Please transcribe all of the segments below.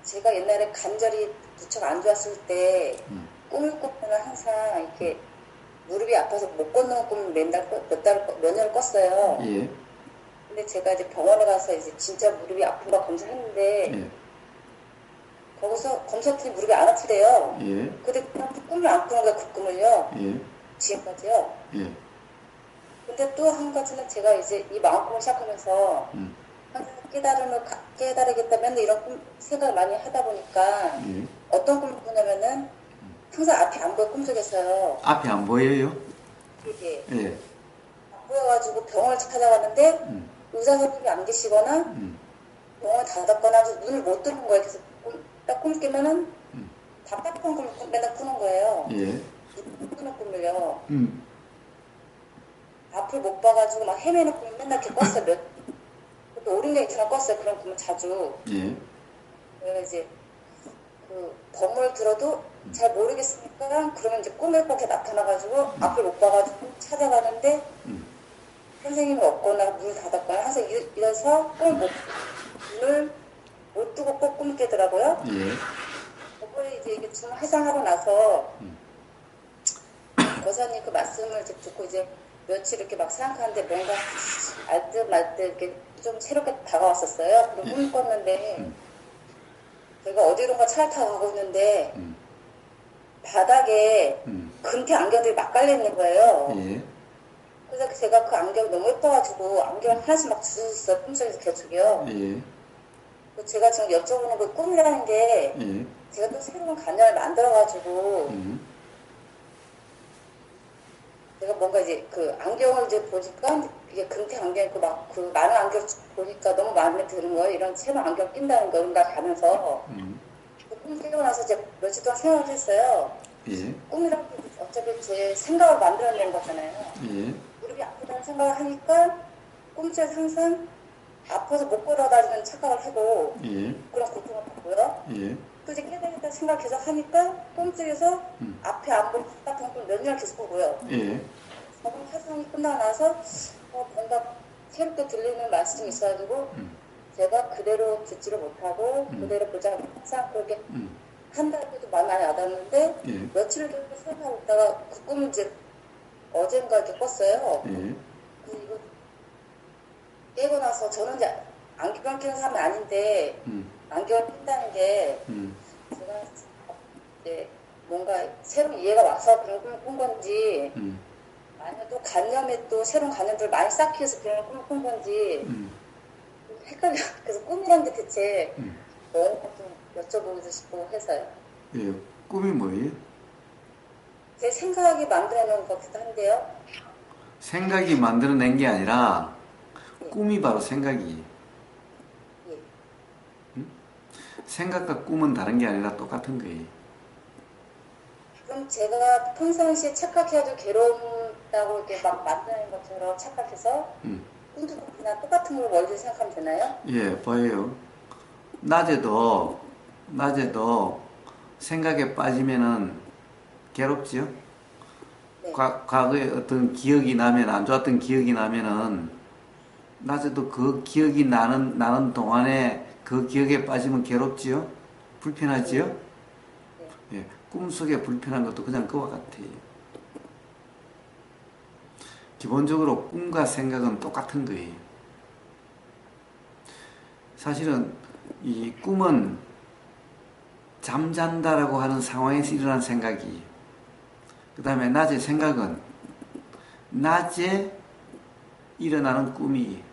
제가 옛날에 관절이 무척 안 좋았을 때 음. 꿈을 꾸면 항상 이렇게 무릎이 아파서 못 걷는 꿈을 몇 년을 꿨어요. 예. 근데 제가 이제 병원에 가서 이제 진짜 무릎이 아픈가 검사했는데 예. 거기서 검사했더니 무릎이 안 아프대요. 예. 근데 그냥 그 꿈을 안 꾸는 거예요, 그 꿈을요. 예. 지금까지요. 예. 근데 또 한 가지는 제가 이제 이 마음꿈을 시작하면서 음. 항상 깨달으겠다 맨날 이런 생각을 많이 하다 보니까 예. 어떤 꿈을 꾸냐면은 항상 앞이 안 보여 꿈속에서요. 앞이 안 보여요? 이게 예. 안 보여가지고 병원을 찾아갔는데 음. 의사 선생님이 안 계시거나 음. 병원을 닫았거나 해서 눈을 못 뜨는 거예요. 그래서 딱 꿈을 깨면은 답답한 꿈을 맨날 꾸는 거예요. 예. 꾸는 꿈을요. 음. 앞을 못 봐가지고 막 헤매는 꿈을 맨날 이렇게 꿨어요. 또 5, 6년 이상 꿨어요. 그런 꿈을 자주. 예. 그래서 이제 그 법문을 들어도 잘 모르겠으니까 그러면 이제 꿈에 꼭 이렇게 나타나가지고 앞을 못 봐가지고 찾아가는데 선생님이 없거나 문을 닫았거나 항상 이래서 문을 못 뜨고 꼭 꿈을 깨더라고요. 예. 그거에 이제 이게 좀 해상하고 나서 거사님 그 말씀을 이제 듣고 이제 며칠 이렇게 막 생각하는데 뭔가 알 듯 말 듯 이렇게 좀 새롭게 다가왔었어요. 그리고 꿈을 꿨는데 제가 어디론가 차를 타고 가고 있는데 바닥에 금태 안경들이 막 깔려있는 거예요. 예. 그래서 제가 그 안경이 너무 예뻐가지고 안경을 하나씩 막 주웠어요. 꿈속에서 계속이요. 예. 제가 지금 여쭤보는 그 꿈이라는 게 예. 제가 또 새로운 관념을 만들어가지고 제가 뭔가 이제 그 안경을 이제 보니까 이게 금태 안경이고 막 그 많은 안경 보니까 너무 마음에 드는 거예요. 이런 새로운 안경 낀다는 건가 하면서 그 꿈 깨고 나서 이제 며칠 동안 생각을 했어요. 예. 꿈이라는 게 어차피 제 생각을 만들어내는 거잖아요. 예. 무릎이 아프다는 생각을 하니까 꿈속에서 항상 아파서 못 걸어다니는 착각을 하고 예. 그런 고통을 받고요. 예. 또 이제 깨달았다 생각 계속 하니까 꿈속에서 앞에 안 보이는 답답한 꿈 몇 년을 계속 꾸고요. 예. 저번 사상이 끝나고 나서 뭔가 새롭게 들리는 말씀이 있어가지고 제가 그대로 듣지를 못하고 그대로 보지 않고 항상 그렇게 한 달에도 많이 와닿았는데 예. 며칠을 계속 생각하고 있다가 그 꿈을 이제 어젠가 이렇게 꿨어요. 예. 그래서 이거 깨고 나서 저는 이제 안경 끼는 사람이 아닌데 안경을 낀다는 게 제가 이제 뭔가 새로운 이해가 와서 그런 꿈을 꾼 건지 아니면 또 관념에 또 새로운 관념들을 많이 쌓기 위해서 그런 꿈을 꾼 건지 헷갈려. 그래서 꿈이란 게 대체 뭔가 좀 여쭤보고 싶고 해서요. 예. 꿈이 뭐예요? 제 생각이 만들어놓은 것 같기도 한데요. 생각이 만들어낸 게 아니라 꿈이 바로 생각이에요. 예. 생각과 꿈은 다른 게 아니라 똑같은 거예요. 그럼 제가 평상시에 착각해가지고 괴롭다고 이렇게 막 만드는 것처럼 착각해서 꿈도 그냥 똑같은 걸 원리를 생각하면 되나요? 예, 보여요. 낮에도 생각에 빠지면은 괴롭지요? 네. 과거에 어떤 기억이 나면, 안 좋았던 기억이 나면은, 낮에도 그 기억이 나는 동안에 그 기억에 빠지면 괴롭지요? 불편하지요? 예, 꿈속에 불편한 것도 그냥 그와 같아요. 기본적으로 꿈과 생각은 똑같은 거예요. 사실은 이 꿈은 잠잔다라고 하는 상황에서 일어난 생각이, 그 다음에 낮의 생각은 낮에 일어나는 꿈이.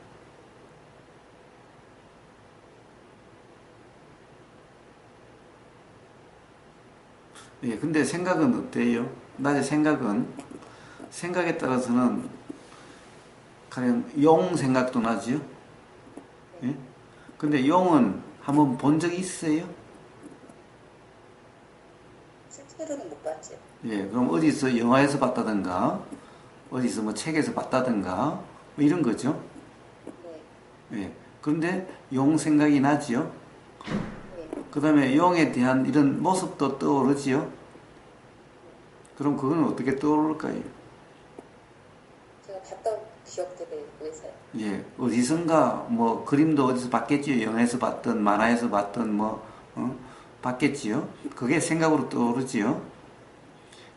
예, 근데 생각은 어때요? 낮의 생각에 따라서는 가령 용 생각도 나지요? 예? 근데 용은 한번 본 적 있어요? 실제로는 못 봤죠. 예, 그럼 어디서 영화에서 봤다든가, 어디서 뭐 책에서 봤다든가, 뭐 이런 거죠? 네. 예. 그런데 용 생각이 나지요? 네. 그 다음에 용에 대한 이런 모습도 떠오르지요? 그럼 그건 어떻게 떠오를까요? 제가 봤던 기억들에 의해서요. 예, 어디선가, 뭐, 그림도 어디서 봤겠지요? 영화에서 봤던, 만화에서 봤던, 뭐, 받겠지요. 그게 생각으로 떠오르지요.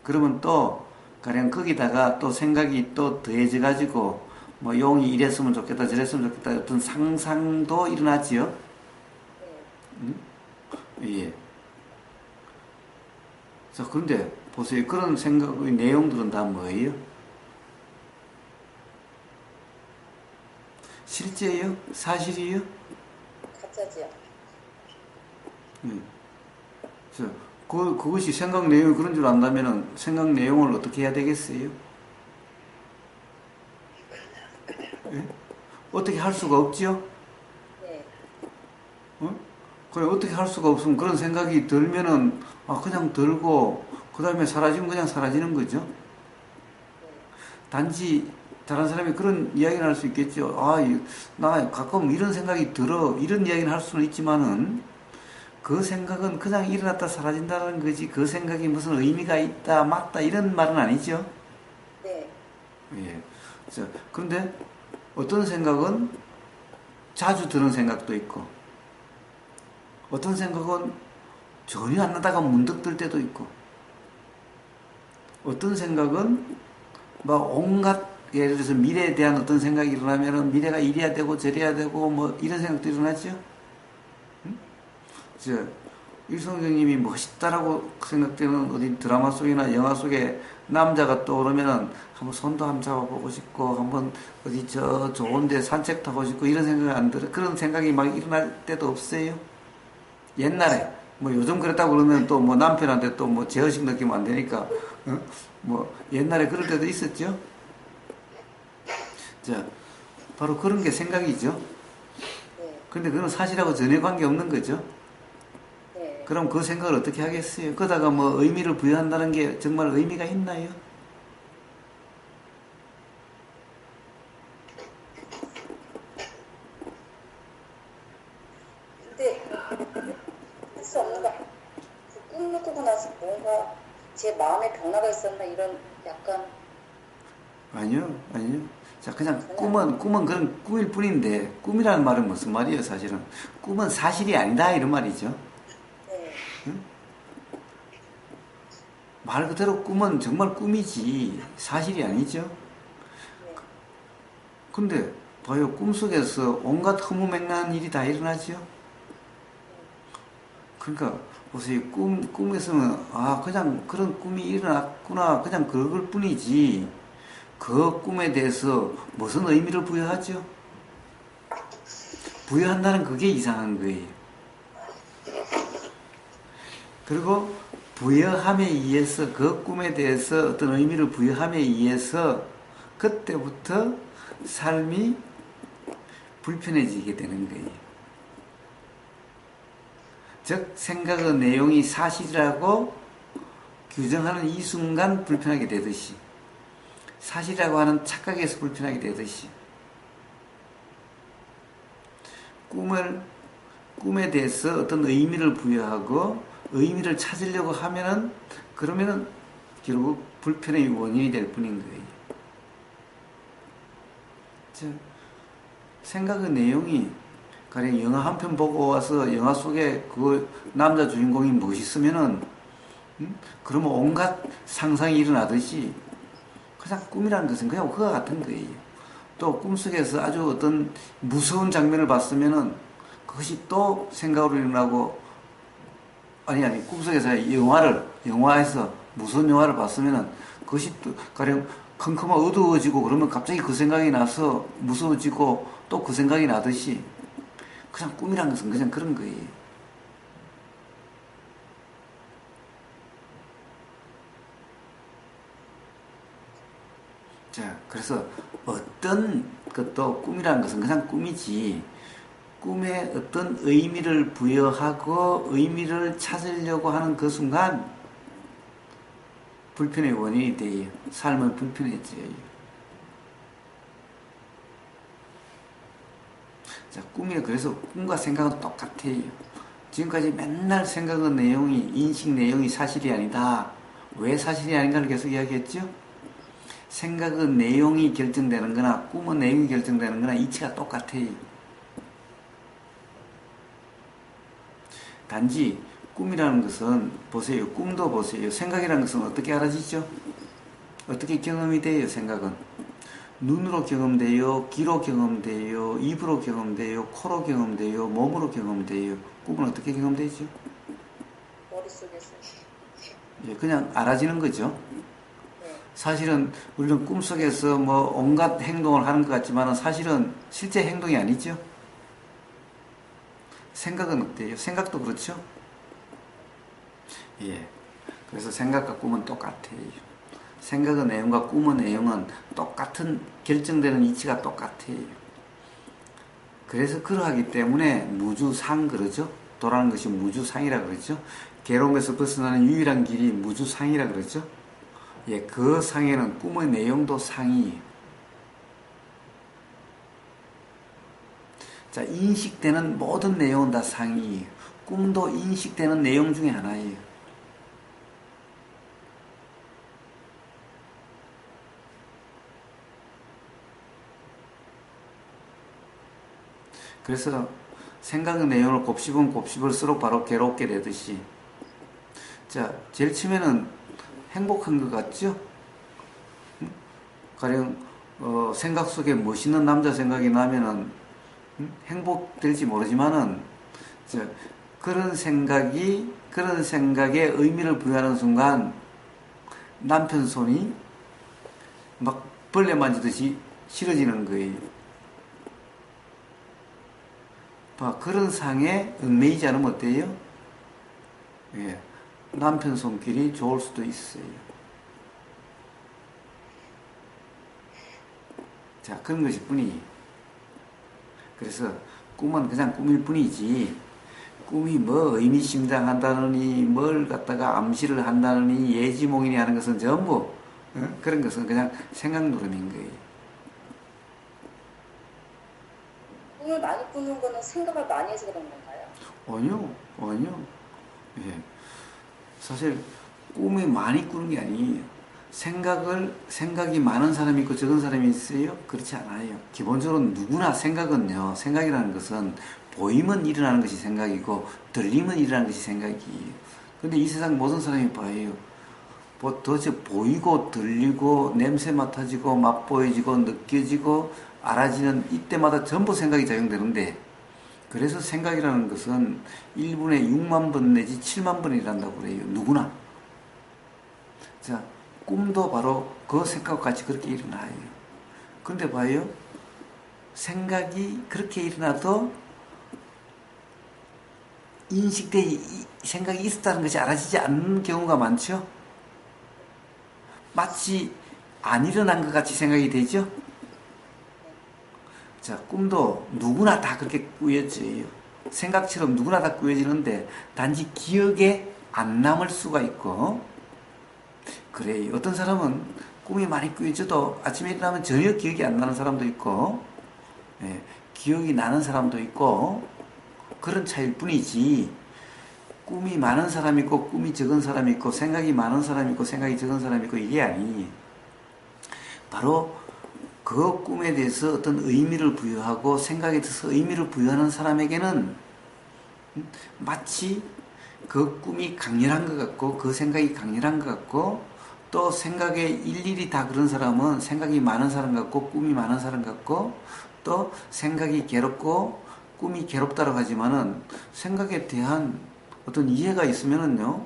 그러면 또 가령 거기다가 또 생각이 또 더해져 가지고 뭐 용이 이랬으면 좋겠다 저랬으면 좋겠다 어떤 상상도 일어나지요. 응? 예. 자, 그런데 보세요. 그런 생각의 내용들은 다 뭐예요? 실제예요? 사실이에요? 가짜지요. 자, 그것이 생각 내용이 그런 줄 안다면은 생각 내용을 어떻게 해야 되겠어요? 예? 어떻게 할 수가 없지요? 네. 어? 그래, 어떻게 할 수가 없으면 그런 생각이 들면은, 그냥 들고, 그 다음에 사라지면 그냥 사라지는 거죠. 단지, 다른 사람이 그런 이야기를 할 수 있겠죠. 나 가끔 이런 생각이 들어. 이런 이야기를 할 수는 있지만은, 그 생각은 그냥 일어났다 사라진다는 거지. 그 생각이 무슨 의미가 있다, 맞다, 이런 말은 아니죠. 네. 예. 자, 그런데 어떤 생각은 자주 드는 생각도 있고, 어떤 생각은 전혀 안 나다가 문득 들 때도 있고, 어떤 생각은 막 온갖, 예를 들어서 미래에 대한 어떤 생각이 일어나면은 미래가 이래야 되고 저래야 되고 뭐 이런 생각도 일어나죠. 저 일성경님이 멋있다라고 생각되는 어디 드라마 속이나 영화 속에 남자가 떠오르면은 한번 손도 한번 잡아보고 싶고 한번 어디 저 좋은데 산책 타고 싶고 이런 생각이 안 들어. 그런 생각이 막 일어날 때도 없어요. 옛날에 뭐 요즘 그랬다고 그러면 또 뭐 남편한테 또 뭐 제어식 느끼면 안 되니까 뭐 옛날에 그럴 때도 있었죠. 자, 바로 그런 게 생각이죠. 근데 그건 사실하고 전혀 관계 없는 거죠. 그럼 그 생각을 어떻게 하겠어요? 그러다가 뭐 의미를 부여한다는 게 정말 의미가 있나요? 근데 할 수 없는 거. 그 꿈을 꾸고 나서 뭔가 제 마음에 변화가 있었나 이런 약간. 아니요. 자, 그냥 꿈은 그런 꿈일 뿐인데, 꿈이라는 말은 무슨 말이에요, 사실은? 꿈은 사실이 아니다, 이런 말이죠. 네. 응? 말 그대로 꿈은 정말 꿈이지, 사실이 아니죠. 네. 근데, 봐요, 꿈속에서 온갖 허무맹랑한 일이 다 일어나죠. 그러니까, 보세요, 꿈에서는, 그냥 그런 꿈이 일어났구나, 그냥 그걸 뿐이지. 그 꿈에 대해서 무슨 의미를 부여하죠? 부여한다는 그게 이상한 거예요. 그리고 부여함에 의해서 그 꿈에 대해서 어떤 의미를 부여함에 의해서 그때부터 삶이 불편해지게 되는 거예요. 즉 생각의 내용이 사실이라고 규정하는 이 순간 불편하게 되듯이 사실이라고 하는 착각에서 불편하게 되듯이 꿈에 대해서 어떤 의미를 부여하고 의미를 찾으려고 하면은 그러면은 결국 불편의 원인이 될 뿐인 거예요. 즉 생각의 내용이 가령 영화 한 편 보고 와서 영화 속에 그 남자 주인공이 멋있으면은 그러면 온갖 상상이 일어나듯이 그냥 꿈이라는 것은 그냥 그와 같은 거예요. 또 꿈속에서 아주 어떤 무서운 장면을 봤으면은 그것이 또 생각으로 일어나고 아니 꿈속에서 영화에서 무서운 영화를 봤으면은 그것이 또 가령 컴컴 어두워지고 그러면 갑자기 그 생각이 나서 무서워지고 또 그 생각이 나듯이 그냥 꿈이란 것은 그냥 그런 거예요. 자, 그래서 어떤 것도 꿈이라는 것은 그냥 꿈이지 꿈에 어떤 의미를 부여하고 의미를 찾으려고 하는 그 순간 불편의 원인이 돼요. 삶은 불편해져요. 자, 그래서 꿈과 생각은 똑같아요. 지금까지 맨날 생각의 내용이, 인식 내용이 사실이 아니다. 왜 사실이 아닌가를 계속 이야기했죠? 생각의 내용이 결정되는 거나 꿈의 내용이 결정되는 거나 이치가 똑같아요. 단지 꿈이라는 것은 보세요. 꿈도 보세요. 생각이라는 것은 어떻게 알아지죠? 어떻게 경험이 돼요? 생각은 눈으로 경험돼요, 귀로 경험돼요, 입으로 경험돼요, 코로 경험돼요, 몸으로 경험돼요. 꿈은 어떻게 경험되죠? 머릿속에서. 예, 그냥 알아지는 거죠. 네. 사실은 우리는 꿈속에서 뭐 온갖 행동을 하는 것 같지만 사실은 실제 행동이 아니죠. 생각은 어때요? 생각도 그렇죠? 예. 그래서 생각과 꿈은 똑같아요. 생각의 내용과 꿈의 내용은 똑같은 결정되는 이치가 똑같아요. 그래서 그러하기 때문에 무주상 그러죠. 도라는 것이 무주상이라 그러죠. 괴로움에서 벗어나는 유일한 길이 무주상이라 그러죠. 예, 그 상에는 꿈의 내용도 상이에요. 자, 인식되는 모든 내용은 다 상이에요. 꿈도 인식되는 내용 중에 하나예요. 그래서 생각의 내용을 곱씹으면 곱씹을수록 바로 괴롭게 되듯이, 자, 제일 처음에는 행복한 것 같죠? 가령 생각 속에 멋있는 남자 생각이 나면은 행복될지 모르지만은, 그런 생각에 의미를 부여하는 순간 남편 손이 막 벌레 만지듯이 싫어지는 거예요. 그런 상에 얽매이지 않으면 어때요? 예, 남편 손길이 좋을 수도 있어요. 자, 그런 것일 뿐이에요. 그래서 꿈은 그냥 꿈일 뿐이지, 꿈이 뭐 의미심장한다느니 뭘 갖다가 암시를 한다느니 예지몽이니 하는 것은 전부 그런 것은 그냥 생각 노름인 거예요. 꿈을 많이 꾸는 거는 생각을 많이 해서 그런 건가요? 아니요. 예. 사실 꿈이 많이 꾸는 게 아니에요. 생각이 많은 사람이 있고 적은 사람이 있어요? 그렇지 않아요. 기본적으로 누구나 생각이라는 것은 보이면 일어나는 것이 생각이고 들리면 일어나는 것이 생각이에요. 근데 이 세상 모든 사람이 봐요. 도대체 보이고 들리고 냄새 맡아지고 맛보여지고 느껴지고 알아지는 이때마다 전부 생각이 작용되는데, 그래서 생각이라는 것은 1분에 6만 번 내지 7만 번이 일어난다고 그래요. 누구나. 자, 꿈도 바로 그 생각과 같이 그렇게 일어나요. 그런데 봐요. 생각이 그렇게 일어나도 생각이 있었다는 것이 알아지지 않는 경우가 많죠. 마치 안 일어난 것 같이 생각이 되죠. 자, 꿈도 누구나 다 그렇게 꾸며져요. 생각처럼 누구나 다 꾸며지는데 단지 기억에 안 남을 수가 있고, 그래요. 어떤 사람은 꿈이 많이 꾸며져도 아침에 일어나면 전혀 기억이 안 나는 사람도 있고, 예, 기억이 나는 사람도 있고, 그런 차이일 뿐이지, 꿈이 많은 사람이 있고 꿈이 적은 사람이 있고 생각이 많은 사람이 있고 생각이 적은 사람이 있고 이게 아니에요. 바로 그 꿈에 대해서 어떤 의미를 부여하고 생각에 대해서 의미를 부여하는 사람에게는 마치 그 꿈이 강렬한 것 같고 그 생각이 강렬한 것 같고, 또 생각에 일일이 다 그런 사람은 생각이 많은 사람 같고 꿈이 많은 사람 같고, 또 생각이 괴롭고 꿈이 괴롭다고 하지만은 생각에 대한 어떤 이해가 있으면은요,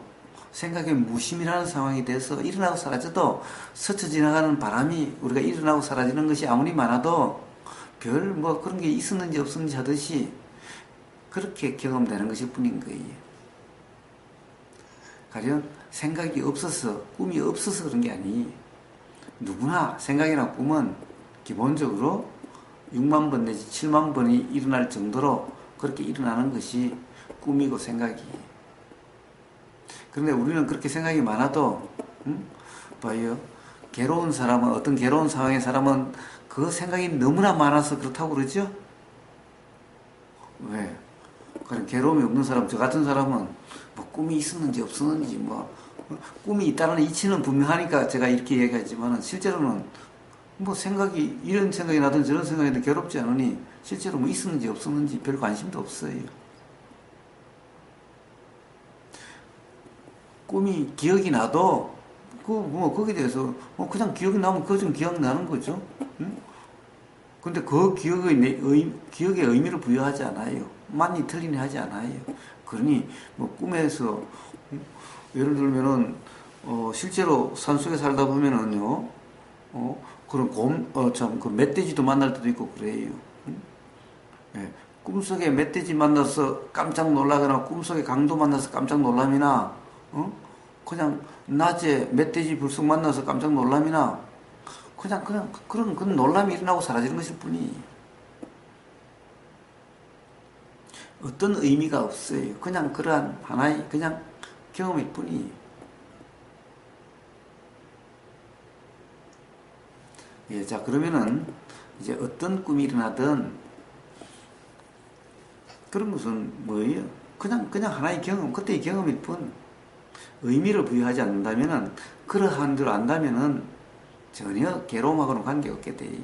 생각에 무심이라는 상황이 돼서 일어나고 사라져도 스쳐 지나가는 바람이 우리가 일어나고 사라지는 것이 아무리 많아도 별 뭐 그런 게 있었는지 없었는지 하듯이 그렇게 경험되는 것일 뿐인 거예요. 가령 생각이 없어서 꿈이 없어서 그런 게 아니에요. 누구나 생각이나 꿈은 기본적으로 6만 번 내지 7만 번이 일어날 정도로 그렇게 일어나는 것이 꿈이고 생각이에요. 그런데 우리는 그렇게 생각이 많아도 봐요. 어떤 괴로운 상황의 사람은 그 생각이 너무나 많아서 그렇다고 그러죠? 왜? 그런 괴로움이 없는 사람, 저 같은 사람은 뭐 꿈이 있었는지 없었는지 꿈이 있다는 이치는 분명하니까 제가 이렇게 얘기하지만 실제로는 뭐 이런 생각이 나든 저런 생각이 나든 괴롭지 않으니 실제로 뭐 있었는지 없었는지 별 관심도 없어요. 꿈이 기억이 나도 거기에 대해서 그냥 기억이 나면 그거 좀 기억나는 거죠. 응? 근데 그 기억에 의미를 부여하지 않아요. 맞니 틀리니 하지 않아요. 그러니 뭐 꿈에서 예를 들면은 실제로 산속에 살다 보면은요, 그런 그 멧돼지도 만날 때도 있고 그래요. 응? 예, 꿈속에 멧돼지 만나서 깜짝 놀라거나 꿈속에 강도 만나서 깜짝 놀람이나, 그냥 낮에 멧돼지 불쑥 만나서 깜짝 놀람이나, 그냥 그런 놀람이 일어나고 사라지는 것일 뿐이 어떤 의미가 없어요. 그냥 그러한 하나의 그냥 경험일 뿐이. 예, 자, 그러면은 이제 어떤 꿈이 일어나든 그런 것은 뭐예요? 그냥 하나의 경험, 그때의 경험일 뿐. 의미를 부여하지 않는다면은, 그러한 줄 안다면은 전혀 괴로움하고는 관계없게 돼요.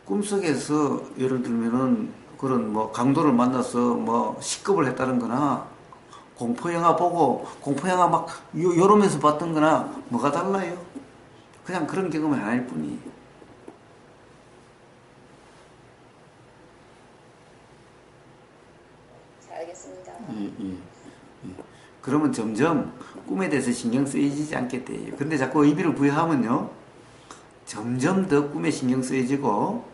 꿈속에서 예를 들면은 그런 뭐 강도를 만나서 뭐 식겁을 했다는 거나 공포영화 보고 공포영화 막 요러면서 봤던 거나 뭐가 달라요? 그냥 그런 경험이 하나일 뿐이. 잘 알겠습니다. 예. 그러면 점점 꿈에 대해서 신경 쓰이지 않게 돼요. 근데 자꾸 의미를 부여하면요, 점점 더 꿈에 신경 쓰여지고,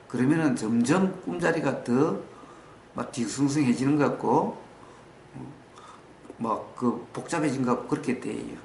그러면은 점점 꿈자리가 더 막 뒤숭숭해지는 것 같고, 막 그 복잡해진 것 같고 그렇게 돼요.